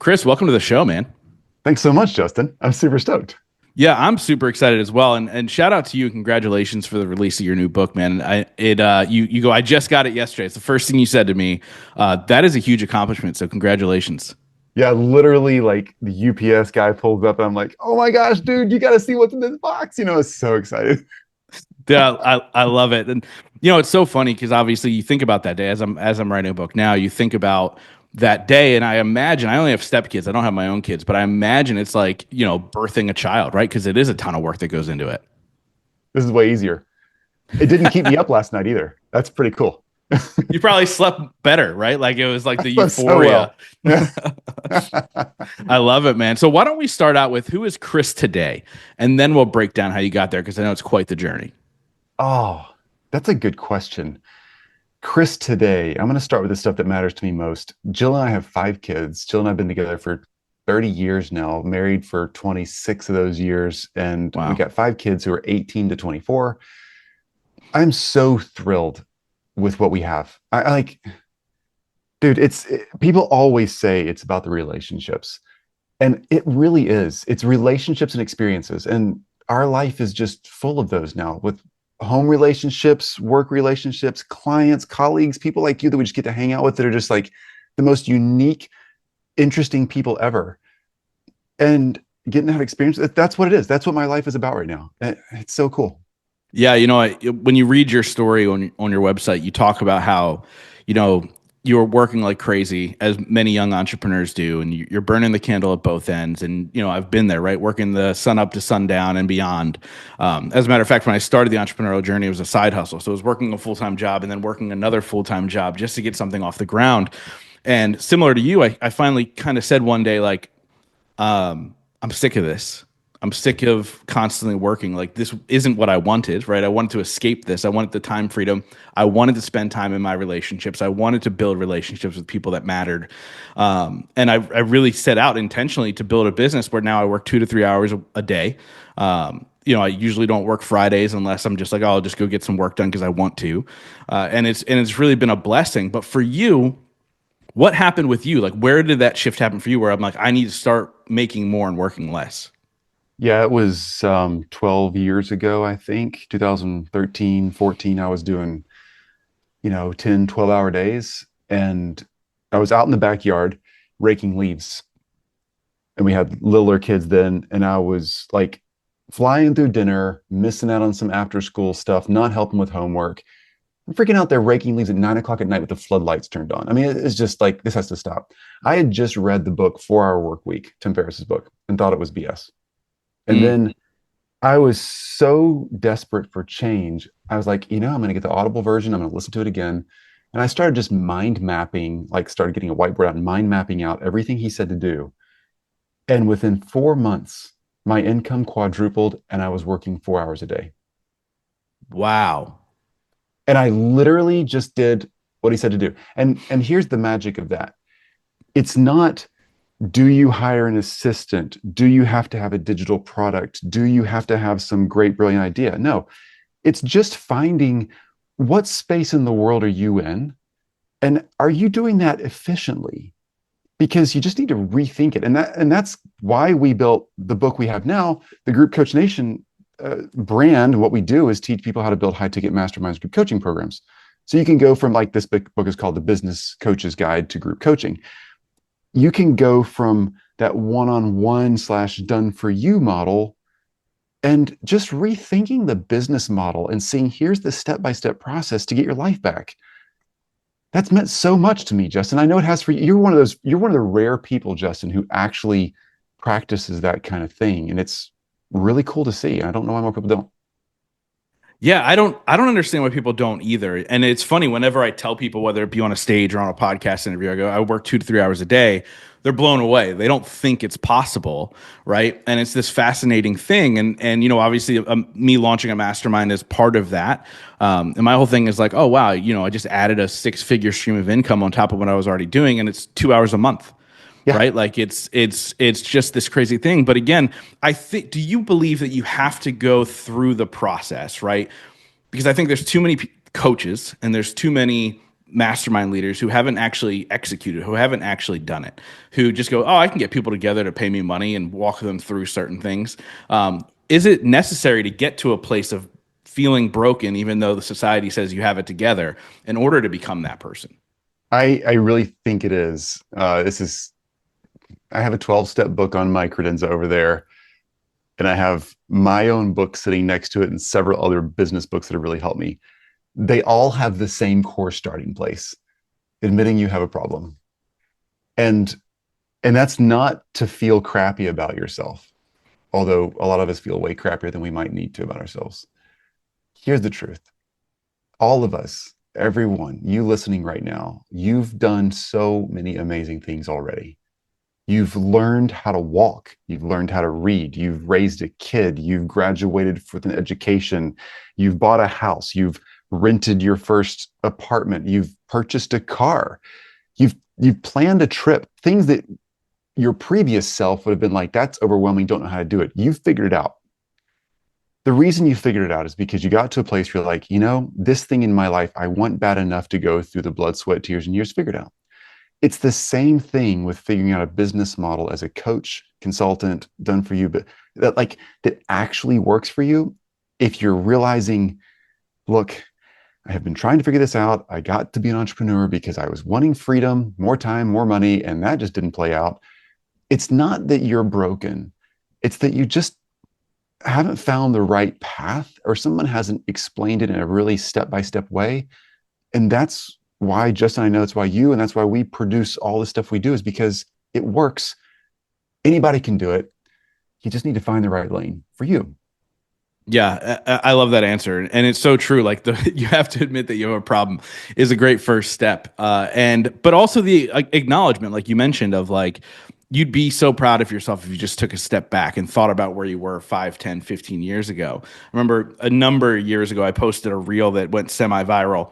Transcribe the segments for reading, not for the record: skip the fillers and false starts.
Chris, welcome to the show, man. Thanks so much, Justin. I'm super stoked. Yeah, I'm super excited as well, and shout out to you and congratulations for the release of your new book, man. You go. I just got it yesterday. It's the first thing you said to me. That is a huge accomplishment. So congratulations. Yeah, literally, like the UPS guy pulls up, and I'm like, "Oh my gosh, dude, you got to see what's in this box!" It's so excited. Yeah, I love it, and it's so funny because obviously you think about that day as I'm writing a book now. You think about that day, and I imagine I only have stepkids. I don't have my own kids, but I imagine it's like birthing a child, right? Because it is a ton of work that goes into it. This is way easier. It didn't keep me up last night either. That's pretty cool. You probably slept better, right? Like it was like the Slept so euphoria. well. Yeah. I love it, man. So why don't we start out with who is Chris today, and then we'll break down how you got there because I know it's quite the journey. Oh, that's a good question. Chris, today, I'm going to start with the stuff that matters to me most. Jill and I have 5 kids. Jill and I have been together for 30 years now, married for 26 of those years, and we Wow. got 5 kids who are 18 to 24. I'm so thrilled with what we have. I like, dude, people always say it's about the relationships, and it really is. It's relationships and experiences, and our life is just full of those now with home relationships, work relationships, clients, colleagues, people like you that we just get to hang out with that are just like the most unique, interesting people ever. And getting to have experience, that's what it is. That's what my life is about right now. It's so cool. Yeah, when you read your story on your website, you talk about how, you know, you're working like crazy, as many young entrepreneurs do, and you're burning the candle at both ends. And I've been there, right, working the sun up to sundown and beyond. As a matter of fact, when I started the entrepreneurial journey, it was a side hustle, so I was working a full time job and then working another full time job just to get something off the ground. And similar to you, I finally kind of said one day, like, I'm sick of this. I'm sick of constantly working. Like this isn't what I wanted, right? I wanted to escape this. I wanted the time freedom. I wanted to spend time in my relationships. I wanted to build relationships with people that mattered. And I really set out intentionally to build a business where now I work 2 to 3 hours a day. I usually don't work Fridays unless I'm just like, oh, I'll just go get some work done because I want to. And it's really been a blessing. But for you, what happened with you? Like, where did that shift happen for you? Where I'm like, I need to start making more and working less. Yeah, it was 12 years ago, I think, 2013, 14. I was doing, 10, 12-hour days. And I was out in the backyard raking leaves. And we had littler kids then. And I was like flying through dinner, missing out on some after school stuff, not helping with homework. I'm freaking out there raking leaves at 9 o'clock at night with the floodlights turned on. I mean, it's just like, this has to stop. I had just read the book, 4 Hour Workweek, Tim Ferriss's book, and thought it was BS. And Mm. then I was so desperate for change. I was like, I'm going to get the Audible version. I'm going to listen to it again. And I started just mind mapping, like started getting a whiteboard out and mind mapping out everything he said to do. And within 4 months, my income quadrupled and I was working 4 hours a day. Wow. And I literally just did what he said to do. And here's the magic of that. It's not, do you hire an assistant? Do you have to have a digital product? Do you have to have some great, brilliant idea? No, it's just finding what space in the world are you in? And are you doing that efficiently? Because you just need to rethink it. And that's why we built the book we have now, the Group Coach Nation brand. What we do is teach people how to build high ticket masterminds group coaching programs. So you can go from, like, this book is called The Business Coach's Guide to Group Coaching. You can go from that one-on-one slash done for you model and just rethinking the business model and seeing, here's the step-by-step process to get your life back. That's meant so much to me, Justin. I know it has for you. You're one of the rare people, Justin, who actually practices that kind of thing. And it's really cool to see. I don't know why more people don't. Yeah, I don't understand why people don't either. And it's funny, whenever I tell people, whether it be on a stage or on a podcast interview, I go, I work 2 to 3 hours a day. They're blown away. They don't think it's possible, right? And it's this fascinating thing. And obviously, me launching a mastermind is part of that. And my whole thing is like, oh wow, I just added a 6-figure stream of income on top of what I was already doing, and it's 2 hours a month, Yeah. right? Like it's just this crazy thing. But again, I think, do you believe that you have to go through the process, right? Because I think there's too many coaches and there's too many mastermind leaders who haven't actually executed, who haven't actually done it, who just go, "Oh, I can get people together to pay me money and walk them through certain things." Is it necessary to get to a place of feeling broken, even though the society says you have it together, in order to become that person? I really think it is. I have a 12-step book on my credenza over there, and I have my own book sitting next to it and several other business books that have really helped me. They all have the same core starting place, admitting you have a problem. And that's not to feel crappy about yourself, although a lot of us feel way crappier than we might need to about ourselves. Here's the truth. All of us, everyone, you listening right now, you've done so many amazing things already. You've learned how to walk. You've learned how to read. You've raised a kid. You've graduated with an education. You've bought a house. You've rented your first apartment. You've purchased a car. You've planned a trip. Things that your previous self would have been like, that's overwhelming. Don't know how to do it. You've figured it out. The reason you figured it out is because you got to a place where you're like, this thing in my life, I want bad enough to go through the blood, sweat, tears, and years figured out. It's the same thing with figuring out a business model as a coach, consultant, done for you, but that actually works for you. If you're realizing, look, I have been trying to figure this out. I got to be an entrepreneur because I was wanting freedom, more time, more money, and that just didn't play out. It's not that you're broken. It's that you just haven't found the right path, or someone hasn't explained it in a really step-by-step way. And that's why Justin, I know it's why you, and that's why we produce all the stuff we do, is because it works. Anybody can do it. You just need to find the right lane for you. Yeah, I love that answer, and it's so true. Like you have to admit that you have a problem is a great first step, but also the acknowledgement, like you mentioned, of like you'd be so proud of yourself if you just took a step back and thought about where you were 5, 10, 15 years ago. I remember a number of years ago, I posted a reel that went semi-viral.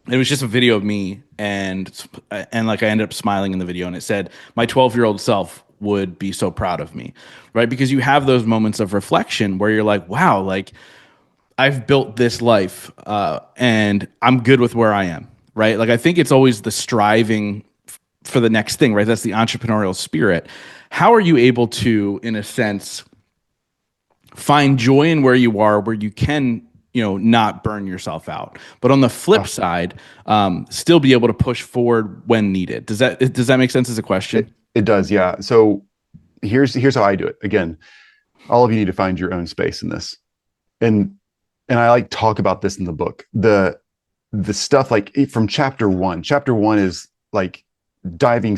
It was just a video of me, and like I ended up smiling in the video, and it said my 12-year-old self would be so proud of me, right? Because you have those moments of reflection where you're like, wow, like I've built this life, and I'm good with where I am, right? Like I think it's always the striving for the next thing, right? That's the entrepreneurial spirit. How are you able to, in a sense, find joy in where you are, where you can, not burn yourself out, but on the flip Oh, side, still be able to push forward when needed? Does that make sense as a question? it does, yeah. So here's how I do it. Again, all of you need to find your own space in this, and I like talk about this in the book. The stuff like from chapter one. Chapter one is like diving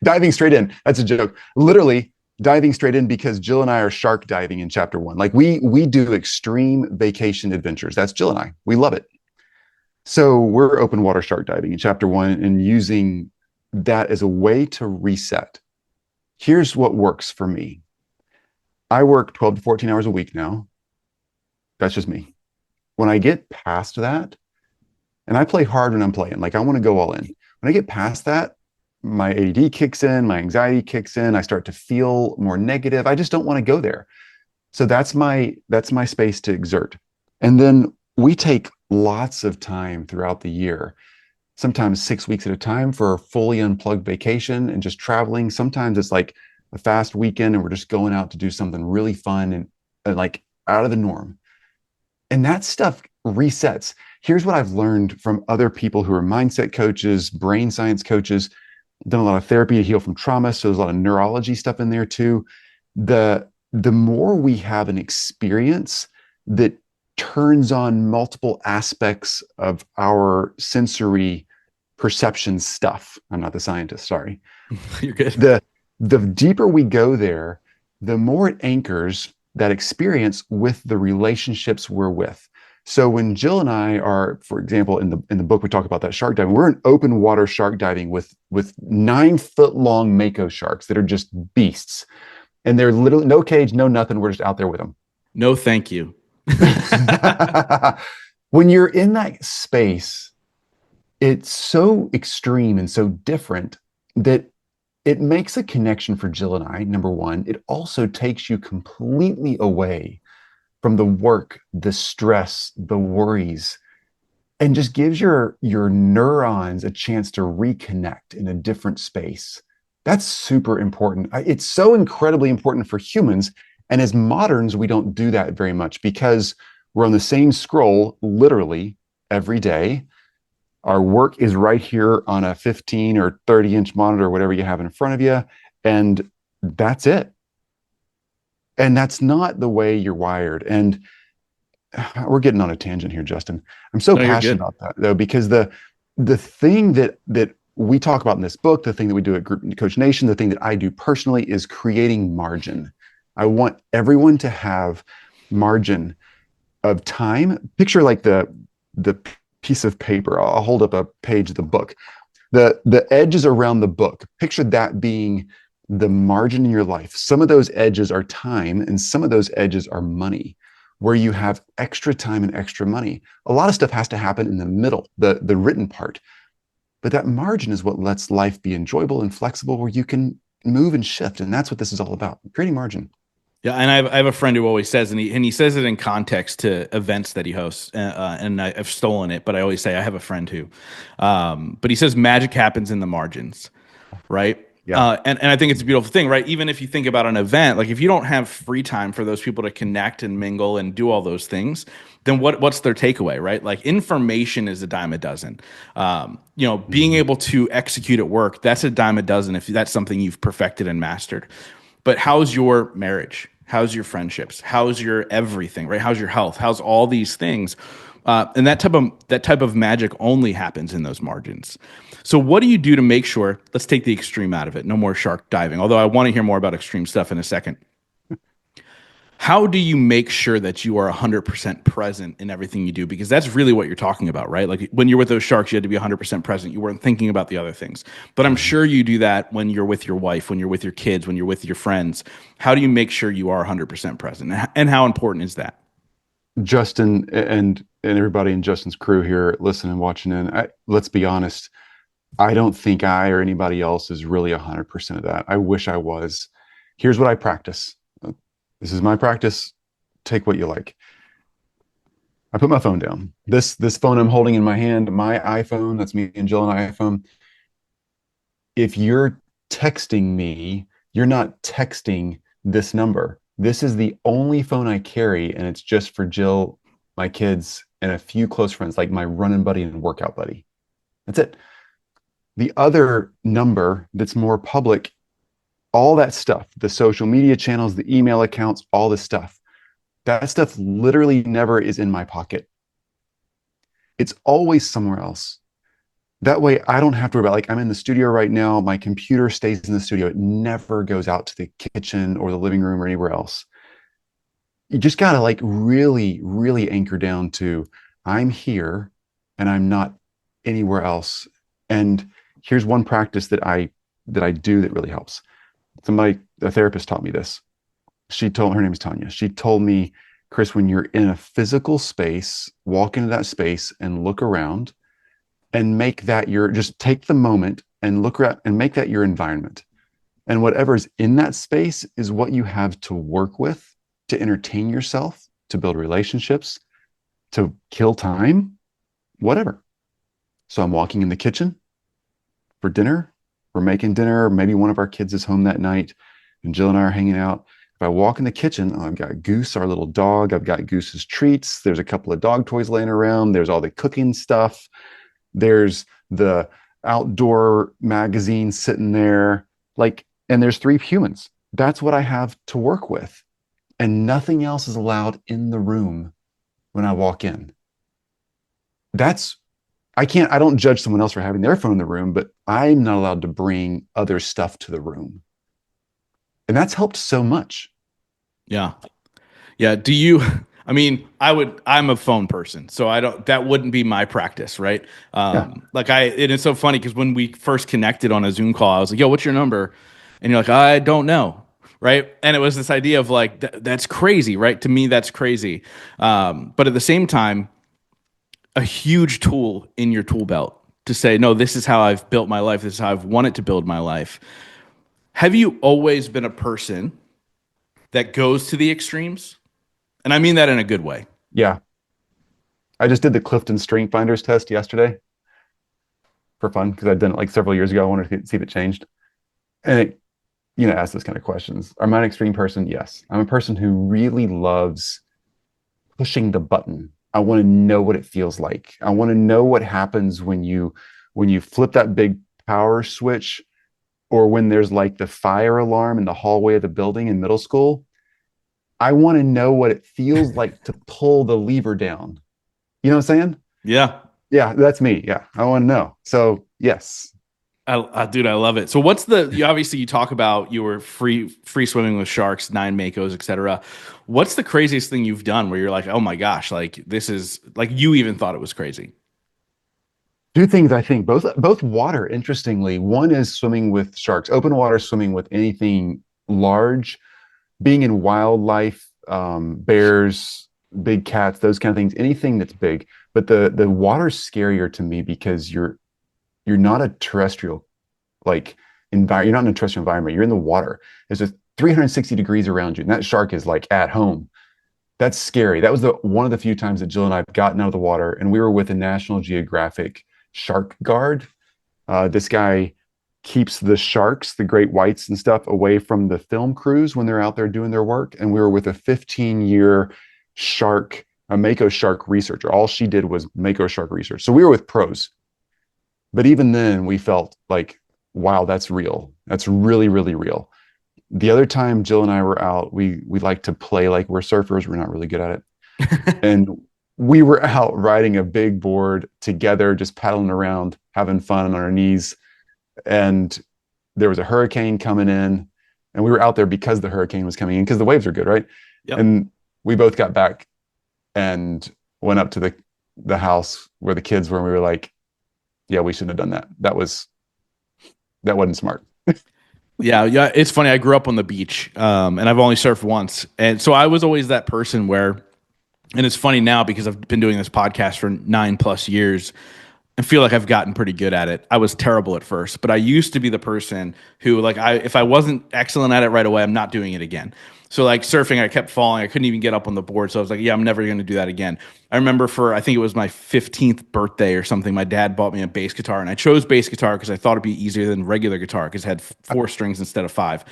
diving straight in. That's a joke. Literally diving straight in, because Jill and I are shark diving in chapter one. Like we do extreme vacation adventures. That's Jill and I. We love it. So we're open water shark diving in chapter one and using that as a way to reset. Here's what works for me. I work 12 to 14 hours a week now. That's just me. When I get past that, and I play hard when I'm playing, like I want to go all in. When I get past that, my ADD kicks in, my anxiety kicks in, I start to feel more negative. I just don't want to go there. So that's my space to exert. And then we take lots of time throughout the year, sometimes 6 weeks at a time, for a fully unplugged vacation and just traveling. Sometimes it's like a fast weekend and we're just going out to do something really fun and like out of the norm. And that stuff resets. Here's what I've learned from other people who are mindset coaches, brain science coaches, done a lot of therapy to heal from trauma. So there's a lot of neurology stuff in there too. The more we have an experience that turns on multiple aspects of our sensory perception stuff. I'm not the scientist, sorry. You're good. The deeper we go there, the more it anchors that experience with the relationships we're with. So when Jill and I are, for example, in the book we talk about that shark diving. We're in open water shark diving with 9 foot long mako sharks that are just beasts, and they're literally no cage, no nothing. We're just out there with them. No, thank you. When you're in that space, it's so extreme and so different that it makes a connection for Jill and I. Number one, it also takes you completely away from the work, the stress, the worries. and just gives your neurons a chance to reconnect in a different space. That's super important. It's so incredibly important for humans. And as moderns, we don't do that very much because we're on the same scroll literally every day. Our work is right here on a 15 or 30-inch monitor, whatever you have in front of you. And that's it. And that's not the way you're wired. And we're getting on a tangent here, Justin. I'm so No, you're passionate good. about that though, because the thing that we talk about in this book, the thing that we do at Group Coach Nation, the thing that I do personally is creating margin. I want everyone to have margin of time. Picture like the piece of paper. I'll hold up a page of the book. The edges around the book. Picture that being the margin in your life. Some of those edges are time, and some of those edges are money, where you have extra time and extra money. A lot of stuff has to happen in the middle, the written part. But that margin is what lets life be enjoyable and flexible, where you can move and shift. And that's what this is all about, creating margin. Yeah, and I have a friend who always says, and he says it in context to events that he hosts, and I've stolen it, but I always say I have a friend who, but he says magic happens in the margins, right? Yeah. And I think it's a beautiful thing, right? Even if you think about an event, like if you don't have free time for those people to connect and mingle and do all those things, then what's their takeaway, right? Like information is a dime a dozen. Being Mhm. able to execute at work, that's a dime a dozen if that's something you've perfected and mastered. But how's your marriage? How's your friendships? How's your everything, right? How's your health? How's all these things? And that type of magic only happens in those margins. So what do you do to make sure? Let's take the extreme out of it. No more shark diving. Although I want to hear more about extreme stuff in a second. How do you make sure that you are 100% present in everything you do? Because that's really what you're talking about, right? Like when you're with those sharks, you had to be 100% present. You weren't thinking about the other things. But I'm Mhm. sure you do that when you're with your wife, when you're with your kids, when you're with your friends. How do you make sure you are 100% present? And how important is that? Justin and everybody in Justin's crew here listening and watching in, let's be honest. I don't think I or anybody else is really 100% of that. I wish I was. Here's what I practice. This is my practice. Take what you like. I put my phone down. This phone I'm holding in my hand, my iPhone, that's me and Jill and iPhone. If you're texting me, you're not texting this number. This is the only phone I carry, and it's just for Jill, my kids, and a few close friends, like my running buddy and workout buddy. That's it. The other number that's more public, all that stuff, the social media channels, the email accounts, all this stuff, that stuff literally never is in my pocket. It's always somewhere else. That way I don't have to worry about, like, I'm in the studio right now, my computer stays in the studio, it never goes out to the kitchen or the living room or anywhere else. You just got to like really really anchor down to, I'm here and I'm not anywhere else. And here's one practice that I do that really helps. Somebody, a therapist, taught me this. Her name is Tanya. She told me, Chris, when you're in a physical space, walk into that space and look around and make that your, just take the moment and look around and make that your environment. And whatever's in that space is what you have to work with, to entertain yourself, to build relationships, to kill time, whatever. So I'm walking in the kitchen for dinner. We're making dinner. Maybe one of our kids is home that night, and Jill and I are hanging out. If I walk in the kitchen, I've got Goose, our little dog. I've got Goose's treats. There's a couple of dog toys laying around. There's all the cooking stuff. There's the outdoor magazine sitting there. Like, and there's three humans. That's what I have to work with. And nothing else is allowed in the room when I walk in. That's, I don't judge someone else for having their phone in the room, but I'm not allowed to bring other stuff to the room. And that's helped so much. Yeah. Yeah. Do you, I mean, I'm a phone person, so that wouldn't be my practice, right? Yeah. And it's so funny because when we first connected on a Zoom call, I was like, yo, what's your number? And you're like, I don't know. Right. And it was this idea of like, that's crazy, right? To me, that's crazy. But at the same time, a huge tool in your tool belt to say, no, this is how I've built my life. This is how I've wanted to build my life. Have you always been a person that goes to the extremes? And I mean that in a good way. Yeah. I just did the Clifton Strength Finders test yesterday for fun because I'd done it like several years ago. I wanted to see if it changed. And it, ask those kind of questions. Am I an extreme person? Yes. I'm a person who really loves pushing the button. I want to know what it feels like. I want to know what happens when you flip that big power switch, or when there's like the fire alarm in the hallway of the building in middle school. I want to know what it feels like to pull the lever down. You know what I'm saying? Yeah. Yeah, that's me. Yeah, I want to know. So yes. Dude, I love it. So what's you obviously you talk about you were free swimming with sharks, 9 Makos, etc. What's the craziest thing you've done where you're like, oh my gosh, like this is like you even thought it was crazy? Two things I think, both water, interestingly. One is swimming with sharks, open water swimming with anything large, being in wildlife, bears, big cats, those kind of things, anything that's big. But the water's scarier to me because you're not a terrestrial like environment. You're not in a terrestrial environment. You're in the water. There's just 360 degrees around you, and that shark is like at home. That's scary. That was the one of the few times that Jill and I have gotten out of the water, and we were with a National Geographic shark guard. This guy keeps the sharks, the great whites and stuff, away from the film crews when they're out there doing their work. And we were with a 15-year shark, a Mako shark researcher. All she did was Mako shark research. So we were with pros. But even then, we felt like, wow, that's real. That's really, really real. The other time Jill and I were out, we like to play like we're surfers. We're not really good at it. And we were out riding a big board together, just paddling around, having fun on our knees. And there was a hurricane coming in, and we were out there because the hurricane was coming in because the waves are good, right? Yep. And we both got back and went up to the house where the kids were, and we were like, yeah, we shouldn't have done that. That wasn't smart. Yeah, yeah. It's funny. I grew up on the beach, and I've only surfed once, and so I was always that person where, and it's funny now because I've been doing this podcast for 9+ years. I feel like I've gotten pretty good at it. I was terrible at first, but I used to be the person who, like, if I wasn't excellent at it right away, I'm not doing it again. So like surfing, I kept falling. I couldn't even get up on the board. So I was like, yeah, I'm never going to do that again. I remember I think it was my 15th birthday or something, my dad bought me a bass guitar, and I chose bass guitar because I thought it'd be easier than regular guitar because it had 4 strings instead of 5.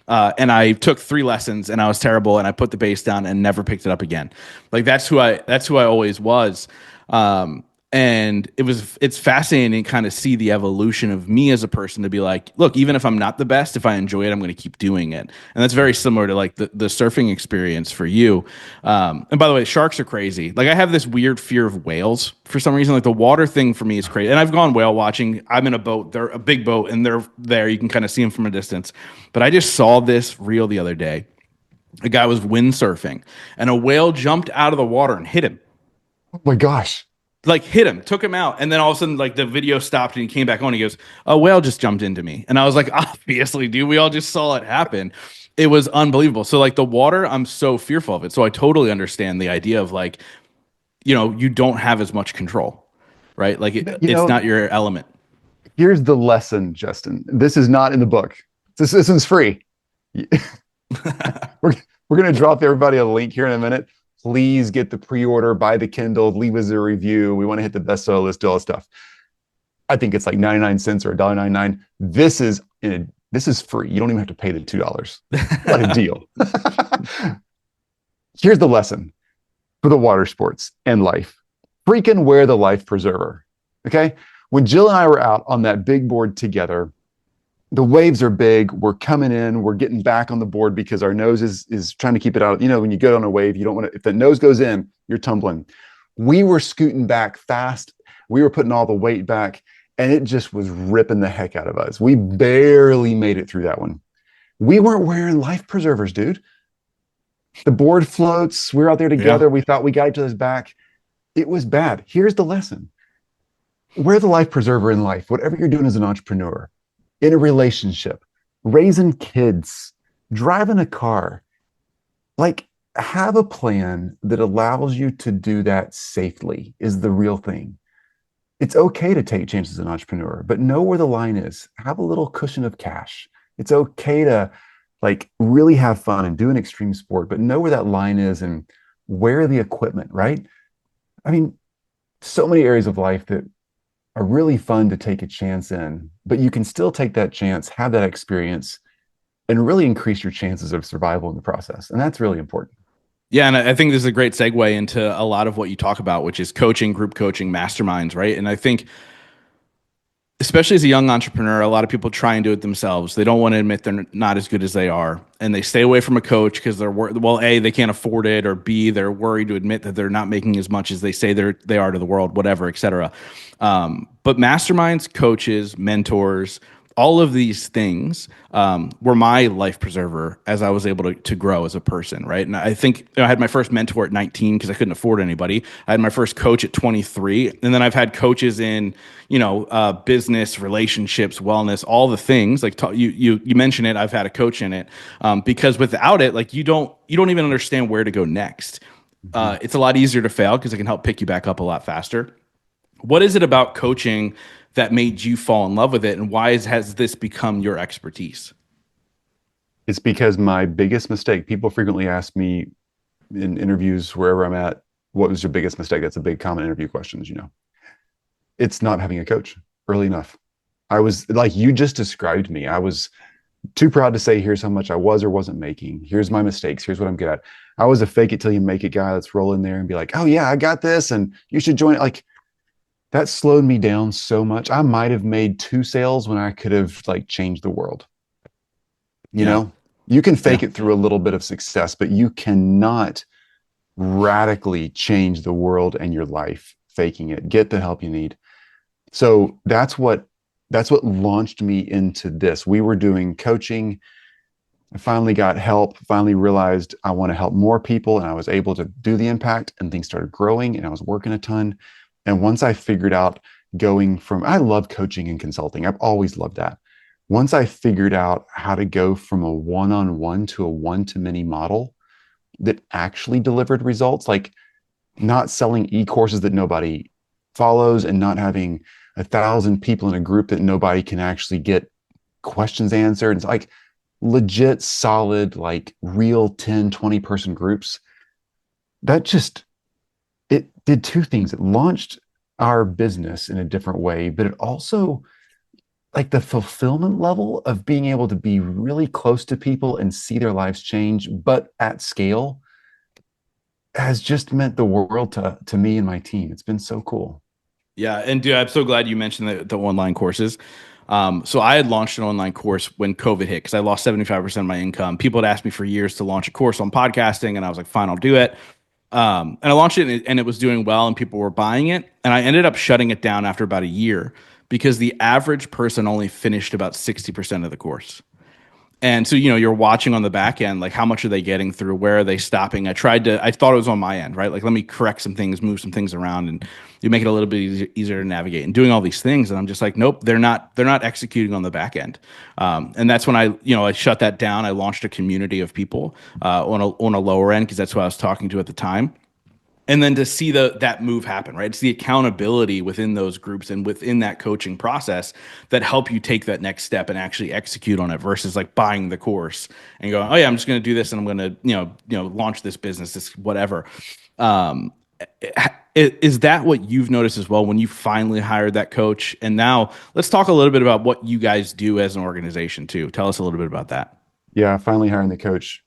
And I took 3 lessons, and I was terrible, and I put the bass down and never picked it up again. Like that's who I always was. And it's fascinating to kind of see the evolution of me as a person to be like, look, even if I'm not the best, if I enjoy it, I'm going to keep doing it. And that's very similar to like the surfing experience for you. And by the way, sharks are crazy. Like I have this weird fear of whales for some reason. Like the water thing for me is crazy. And I've gone whale watching. I'm in a boat. They're a big boat, and they're there. You can kind of see them from a distance. But I just saw this reel the other day. A guy was windsurfing, and a whale jumped out of the water and hit him. Oh my gosh. Like hit him, took him out, and then all of a sudden, like the video stopped and he came back on. He goes, "A whale just jumped into me," and I was like, "Obviously, dude, we all just saw it happen." It was unbelievable. So, like the water, I'm so fearful of it. So I totally understand the idea of like, you don't have as much control, right? Like You it's know, not your element. here's the lesson, Justin. This is not in the book. This is free. we're we're going to drop everybody a link here in a minute. Please get the pre-order, buy the Kindle, leave us a review. We want to hit the bestseller list, do all that stuff. I think it's like 99 cents or $1.99. This is free. You don't even have to pay the $2. What a deal. Here's the lesson for the water sports and life. Freaking wear the life preserver. Okay? When Jill and I were out on that big board together, the waves are big. We're coming in. We're getting back on the board because our nose is trying to keep it out. When you go on a wave, you don't want to, if the nose goes in, you're tumbling. We were scooting back fast. We were putting all the weight back, and it just was ripping the heck out of us. We barely made it through that one. We weren't wearing life preservers, dude. The board floats. We're out there together. Yeah. We thought we got each other's back. It was bad. Here's the lesson. Wear the life preserver in life, whatever you're doing as an entrepreneur, in a relationship, raising kids, driving a car. Like, have a plan that allows you to do that safely is the real thing. It's okay to take chances as an entrepreneur, but know where the line is. Have a little cushion of cash. It's okay to like really have fun and do an extreme sport, but know where that line is and wear the equipment, right? I mean, so many areas of life that are really fun to take a chance in, but you can still take that chance, have that experience, and really increase your chances of survival in the process. And that's really important. Yeah, and I think this is a great segue into a lot of what you talk about, which is coaching, group coaching, masterminds, right? And I think especially as a young entrepreneur, a lot of people try and do it themselves. They don't want to admit they're not as good as they are, and they stay away from a coach because well, A, they can't afford it, or B, they're worried to admit that they're not making as much as they say they are to the world, whatever, etc. But masterminds, coaches, mentors, all of these things were my life preserver as I was able to grow as a person, right? And I think I had my first mentor at 19 because I couldn't afford anybody. I had my first coach at 23, and then I've had coaches in business, relationships, wellness, all the things. Like you mentioned it, I've had a coach in it because without it, like you don't even understand where to go next. Mhm. It's a lot easier to fail because it can help pick you back up a lot faster. What is it about coaching that made you fall in love with it, and why has this become your expertise? It's because my biggest mistake, people frequently ask me in interviews wherever I'm at, what was your biggest mistake? That's a big common interview question, as you know. It's not having a coach early enough. I was like you just described me. I was too proud to say, here's how much I was or wasn't making. Here's my mistakes. Here's what I'm good at. I was a fake it till you make it guy. Let's roll in there and be like, oh, yeah, I got this. And you should join it. Like that slowed me down so much. I might have made two sales when I could have like changed the world. You Yeah, know, you can yeah, fake it through a little bit of success, but you cannot radically change the world and your life faking it. Get the help you need. So that's what launched me into this. We were doing coaching. I finally got help, finally realized I want to help more people, and I was able to do the impact, and things started growing, and I was working a ton. And once I figured out going from, I love coaching and consulting, I've always loved that. Once I figured out how to go from a one on one to a one to many model that actually delivered results, like not selling e courses that nobody follows and not having 1,000 people in a group that nobody can actually get questions answered. It's like legit, solid, like real 10, 20 person groups. That just, it did two things. It launched our business in a different way, but it also, like the fulfillment level of being able to be really close to people and see their lives change, but at scale has just meant the world to me and my team. It's been so cool. yeah. And dude, I'm so glad you mentioned the online courses. So I had launched an online course when COVID hit because I lost 75% of my income. People had asked me for years to launch a course on podcasting, and I was like, fine, I'll do it. And I launched it, and it was doing well, and people were buying it. And I ended up shutting it down after about a year because the average person only finished about 60% of the course. And so, you're watching on the back end, like how much are they getting through? Where are they stopping? I thought it was on my end, right? Like, let me correct some things, move some things around, and you make it a little bit easier to navigate and doing all these things. And I'm just like, nope, they're not executing on the back end. And that's when I shut that down. I launched a community of people on a lower end because that's who I was talking to at the time, and then to see that move happen, right? It's the accountability within those groups and within that coaching process that help you take that next step and actually execute on it versus like buying the course and going, oh yeah, I'm just going to do this and I'm going to launch this business, this whatever. um is that what you've noticed as well when you finally hired that coach? And now let's talk a little bit about what you guys do as an organization too. Tell us a little bit about that. Yeah, finally hiring the coach,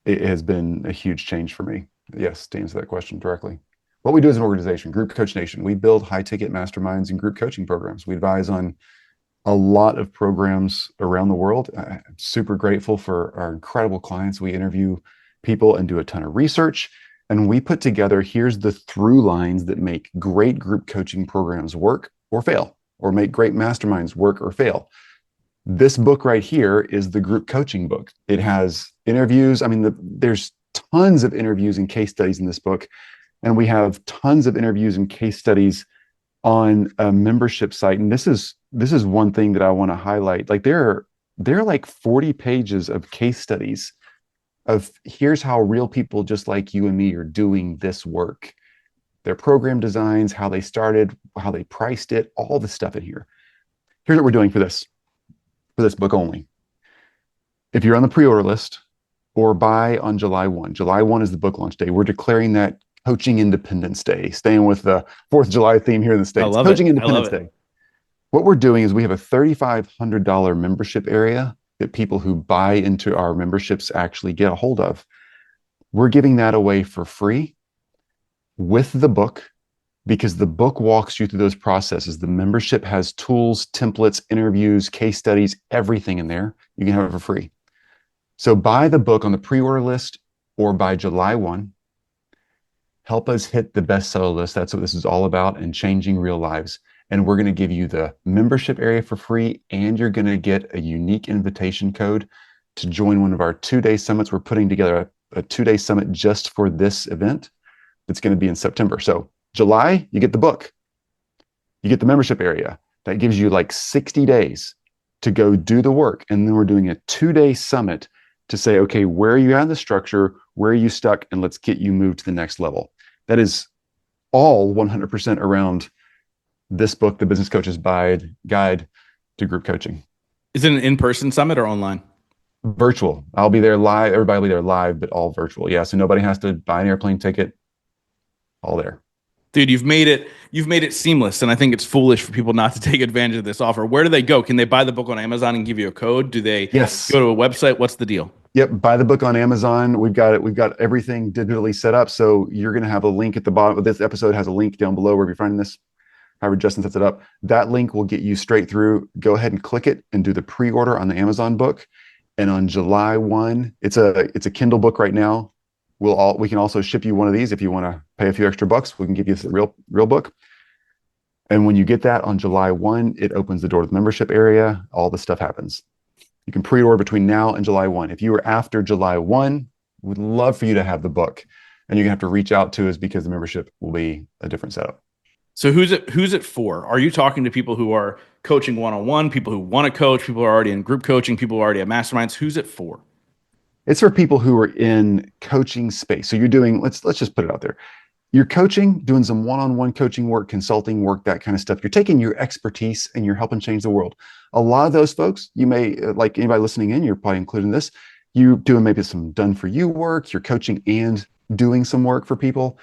it has been a huge change for me. Yes, to answer that question directly. What we do as an organization, Group Coach Nation, we build high ticket masterminds and group coaching programs. We advise on a lot of programs around the world. I'm super grateful for our incredible clients. We interview people and do a ton of research. And we put together here's the through lines that make great group coaching programs work or fail, or make great masterminds work or fail. This book right here is the group coaching book. It has interviews. I mean, there's tons of interviews and case studies in this book. And we have tons of interviews and case studies on a membership site. And this is one thing that I want to highlight. Like there are like 40 pages of case studies of here's how real people just like you and me are doing this work. Their program designs, how they started, how they priced it, all the stuff in here. Here's what we're doing for this book only. If you're on the pre-order list or buy on July 1, July 1 is the book launch day. We're declaring that Coaching Independence Day, staying with the 4th of July theme here in the I States. love it. Coaching I love Independence it. Day. What we're doing is we have a $3,500 membership area that people who buy into our memberships actually get a hold of. We're giving that away for free with the book because the book walks you through those processes. The membership has tools, templates, interviews, case studies, everything in there. You can have it for free. So buy the book on the pre-order list or by July 1. Help us hit the bestseller list. That's what this is all about, and changing real lives. And we're going to give you the membership area for free, and you're going to get a unique invitation code to join one of our 2-day summits. We're putting together a 2-day summit just for this event that's going to be in September. So July, you get the book, you get the membership area. That gives you like 60 days to go do the work. And then we're doing a 2-day summit to say, okay, where are you at in the structure? Where are you stuck? And let's get you moved to the next level. That is all 100% around this book, The Business Coach's Guide to Group Coaching. Is it an in-person summit or online? Virtual. I'll be there live. Everybody will be there live, but all virtual. Yeah. So nobody has to buy an airplane ticket. All there. Dude, you've made it seamless, and I think it's foolish for people not to take advantage of this offer. Where do they go? Can they buy the book on Amazon and give you a code? Do they Yes. go to a website? What's the deal? Yep. Buy the book on Amazon. We've got it. We've got everything digitally set up. So you're going to have a link at the bottom of this episode, has a link down below where you're finding this. However Justin sets it up. That link will get you straight through. Go ahead and click it and do the pre-order on the Amazon book. And on July 1, it's a Kindle book right now. We can also ship you one of these if you want to pay a few extra bucks. We can give you a real book. And when you get that on July 1, it opens the door to the membership area. All the stuff happens. You can pre-order between now and July 1. If you were after July 1, we'd love for you to have the book. And you're gonna have to reach out to us because the membership will be a different setup. So who's it for? Are you talking to people who are coaching one-on-one, people who want to coach, people who are already in group coaching, people who already have masterminds? Who's it for? It's for people who are in coaching space. So you're doing, let's just put it out there. You're coaching, doing some one-on-one coaching work, consulting work, that kind of stuff. You're taking your expertise and you're helping change the world. A lot of those folks, you may, like anybody listening in, you're probably including this, you doing maybe some done for you work, you're coaching and doing some work for people.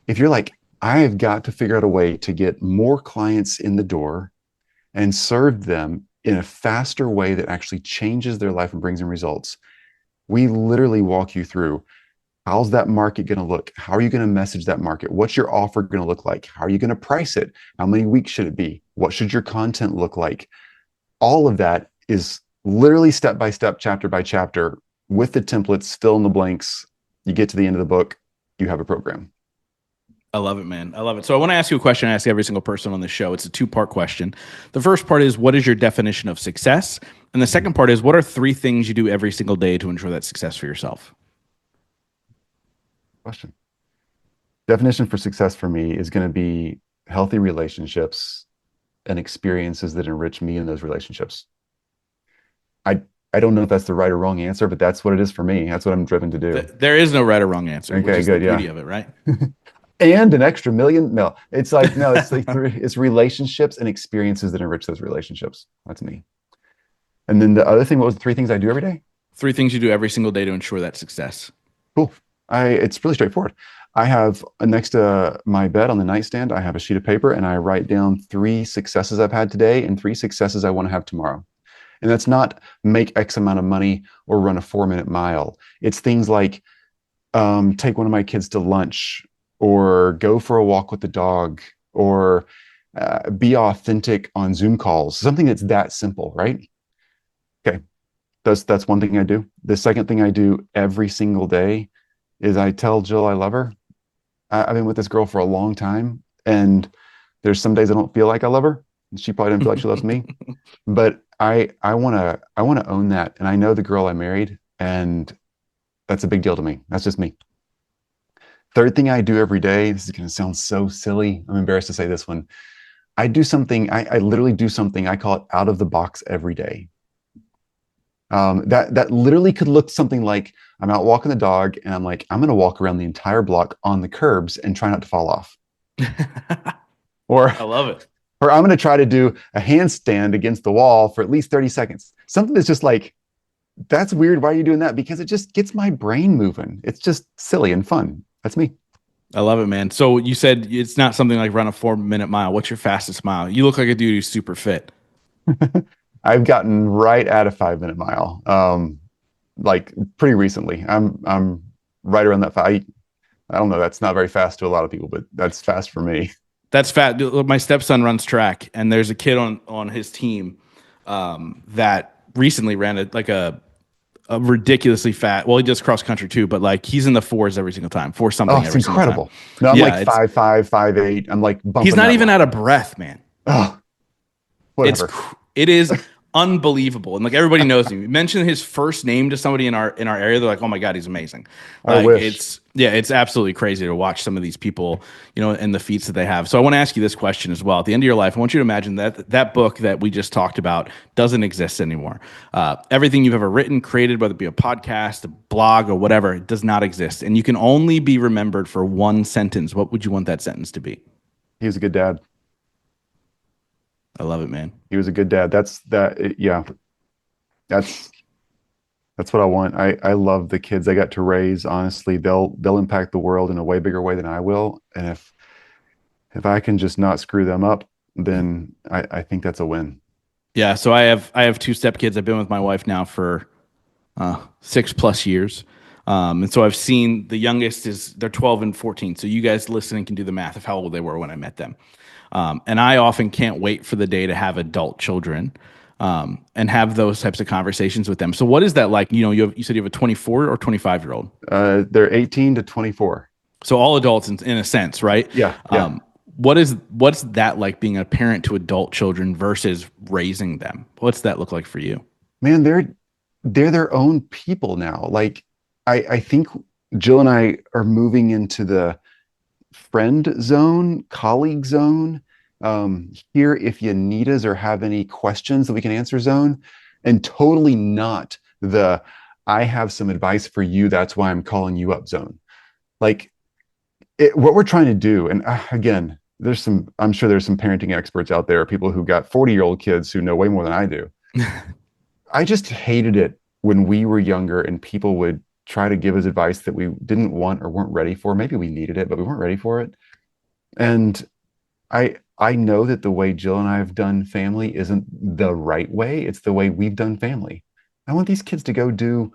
If you're like, I have got to figure out a way to get more clients in the door and serve them in a faster way that actually changes their life and brings in results. We literally walk you through, how's that market going to look? How are you going to message that market? What's your offer going to look like? How are you going to price it? How many weeks should it be? What should your content look like? All of that is literally step by step, chapter by chapter, with the templates, fill in the blanks. You get to the end of the book, you have a program. I love it, man. I love it. So I want to ask you a question I ask every single person on the show. It's a two-part question. The first part is, what is your definition of success? And the second part is, what are 3 things you do every single day to ensure that success for yourself? Question. Definition for success for me is going to be healthy relationships and experiences that enrich me in those relationships. I don't know if that's the right or wrong answer, but that's what it is for me. That's what I'm driven to do. There is no right or wrong answer, which Okay, is good. the Yeah. beauty of it, right? And an extra million? No, it's like, no, it's like it's relationships and experiences that enrich those relationships. That's me. And then the other thing, what was the 3 things I do every day? 3 things you do every single day to ensure that success. Cool. It's really straightforward. I have next to my bed on the nightstand, I have a sheet of paper and I write down 3 successes I've had today and 3 successes I want to have tomorrow. And that's not make X amount of money or run a 4-minute mile. It's things like take one of my kids to lunch, or go for a walk with the dog, or be authentic on Zoom calls. Something that's that simple, right? Okay, that's one thing I do. The second thing I do every single day is I tell Jill I love her. I've been with this girl for a long time, and there's some days I don't feel like I love her. She probably doesn't feel like she loves me, but I want to own that. And I know the girl I married, and that's a big deal to me. That's just me. Third thing I do every day, this is going to sound so silly. I'm embarrassed to say this one. I literally do something. I call it out of the box every day. That literally could look something like I'm out walking the dog and I'm like, I'm going to walk around the entire block on the curbs and try not to fall off. Or I love it. Or I'm going to try to do a handstand against the wall for at least 30 seconds. Something that's just like, that's weird. Why are you doing that? Because it just gets my brain moving. It's just silly and fun. That's me. I love it, man. So you said it's not something like run a 4 minute mile. What's your fastest mile? You look like a dude who's super fit. I've gotten right at a 5 minute mile. Like pretty recently. I'm right around that five. I don't know. That's not very fast to a lot of people, but that's fast for me. That's fat. My stepson runs track, and there's a kid on his team that recently ran a ridiculously fat. Well, he does cross country too, but like he's in the fours every single time, four Oh, something it's every single time. incredible. No, I'm like Yeah, it's 5'5", 5'8". I'm like he's bumping not that even line. out of breath, man. Oh, whatever. It is unbelievable, and like everybody knows him. You mention his first name to somebody in our area, they're like, "Oh my god, he's amazing!" I Like wish. it's absolutely crazy to watch some of these people, and the feats that they have. So I want to ask you this question as well. At the end of your life, I want you to imagine that that book that we just talked about doesn't exist anymore. Everything you've ever written, created, whether it be a podcast, a blog, or whatever, it does not exist, and you can only be remembered for one sentence. What would you want that sentence to be? He was a good dad. I love it, man. He was a good dad. Yeah, that's that's what I want. I love the kids I got to raise. Honestly, they'll impact the world in a way bigger way than I will. And if I can just not screw them up, then I think that's a win. Yeah, so I have two stepkids. I've been with my wife now for 6 plus years. And so I've seen the youngest is they're 12 and 14. So you guys listening can do the math of how old they were when I met them. And I often can't wait for the day to have adult children and have those types of conversations with them. So what is that like? You said you have a 24 or 25-year-old. They're 18 to 24. So all adults in a sense, right? Yeah, yeah. What's that like being a parent to adult children versus raising them? What's that look like for you? Man, they're their own people now. Like I think Jill and I are moving into the friend zone, colleague zone. Here, if you need us or have any questions that we can answer zone, and totally not the I have some advice for you. That's why I'm calling you up zone. Like what we're trying to do, and again, I'm sure there's some parenting experts out there, people who got 40-year-old kids who know way more than I do. I just hated it when we were younger and people would try to give us advice that we didn't want or weren't ready for. Maybe we needed it, but we weren't ready for it. And I know that the way Jill and I have done family isn't the right way. It's the way we've done family. I want these kids to go do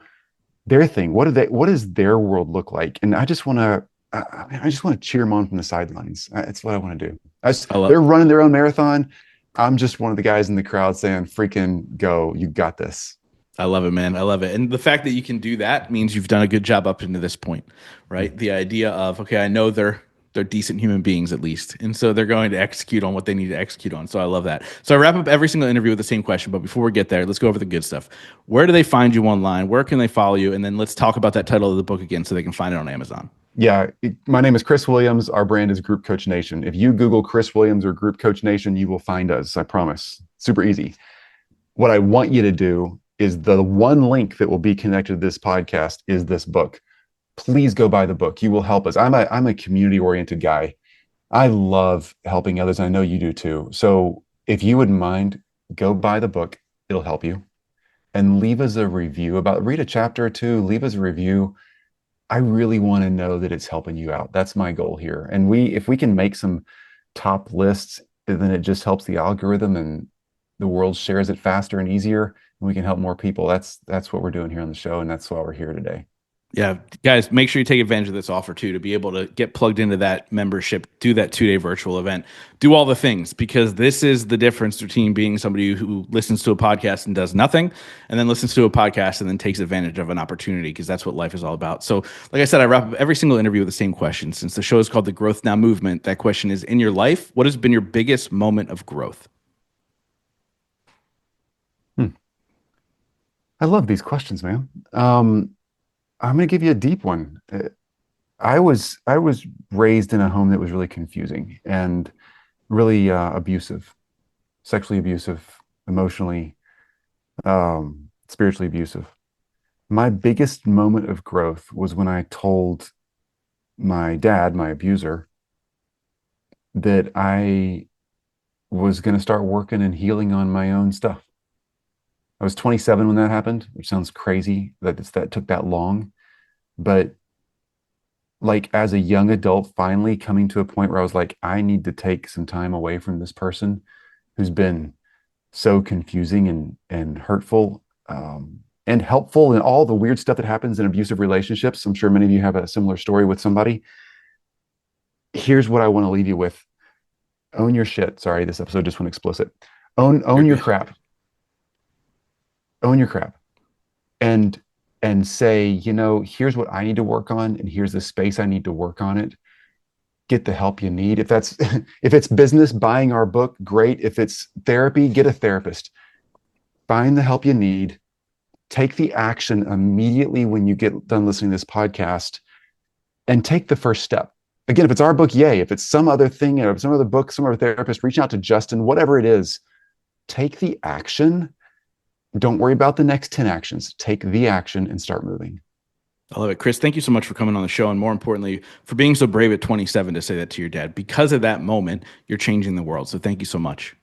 their thing. What does their world look like? And I just want to cheer them on from the sidelines. That's what I want to do. I love They're running their own marathon. I'm just one of the guys in the crowd saying, freaking go. You got this. I love it, man. I love it. And the fact that you can do that means you've done a good job up into this point, right? The idea of, okay, I know they're decent human beings at least. And so they're going to execute on what they need to execute on. So I love that. So I wrap up every single interview with the same question, but before we get there, let's go over the good stuff. Where do they find you online? Where can they follow you? And then let's talk about that title of the book again so they can find it on Amazon. Yeah, my name is Chris Williams. Our brand is Group Coach Nation. If you Google Chris Williams or Group Coach Nation, you will find us. I promise. Super easy. What I want you to do is the one link that will be connected to this podcast is this book. Please go buy the book. You will help us. I'm a community oriented guy. I love helping others. I know you do too. So if you wouldn't mind, go buy the book. It'll help you. And leave us a review read a chapter or two, leave us a review. I really want to know that it's helping you out. That's my goal here. And if we can make some top lists, then it just helps the algorithm and the world shares it faster and easier, and we can help more people. That's what we're doing here on the show, and that's why we're here today. Yeah, guys, make sure you take advantage of this offer too to be able to get plugged into that membership, do that 2 day virtual event, do all the things, because this is the difference between being somebody who listens to a podcast and does nothing, and then listens to a podcast and then takes advantage of an opportunity, because that's what life is all about. So, like I said, I wrap up every single interview with the same question. Since the show is called The Growth Now Movement, that question is, in your life, what has been your biggest moment of growth? Hmm. I love these questions, man. I'm going to give you a deep one. I was raised in a home that was really confusing and really abusive, sexually abusive, emotionally, spiritually abusive. My biggest moment of growth was when I told my dad, my abuser, that I was going to start working and healing on my own stuff. I was 27 when that happened, which sounds crazy that that took that long, but like as a young adult, finally coming to a point where I was like, I need to take some time away from this person who's been so confusing and hurtful, and helpful, and all the weird stuff that happens in abusive relationships. I'm sure many of you have a similar story with somebody. Here's what I want to leave you with: own your shit. Sorry, this episode just went explicit. Own You're your good. crap. Own your crap. And say, here's what I need to work on, and here's the space I need to work on it. Get the help you need. If that's if it's business, buying our book, great. If it's therapy, get a therapist. Find the help you need. Take the action immediately when you get done listening to this podcast, and take the first step. Again, if it's our book, yay. If it's some other thing, some other book, some other therapist, reach out to Justin, whatever it is. Take the action. Don't worry about the next 10 actions. Take the action and start moving. I love it. Chris, thank you so much for coming on the show. And more importantly, for being so brave at 27 to say that to your dad. Because of that moment, you're changing the world. So thank you so much.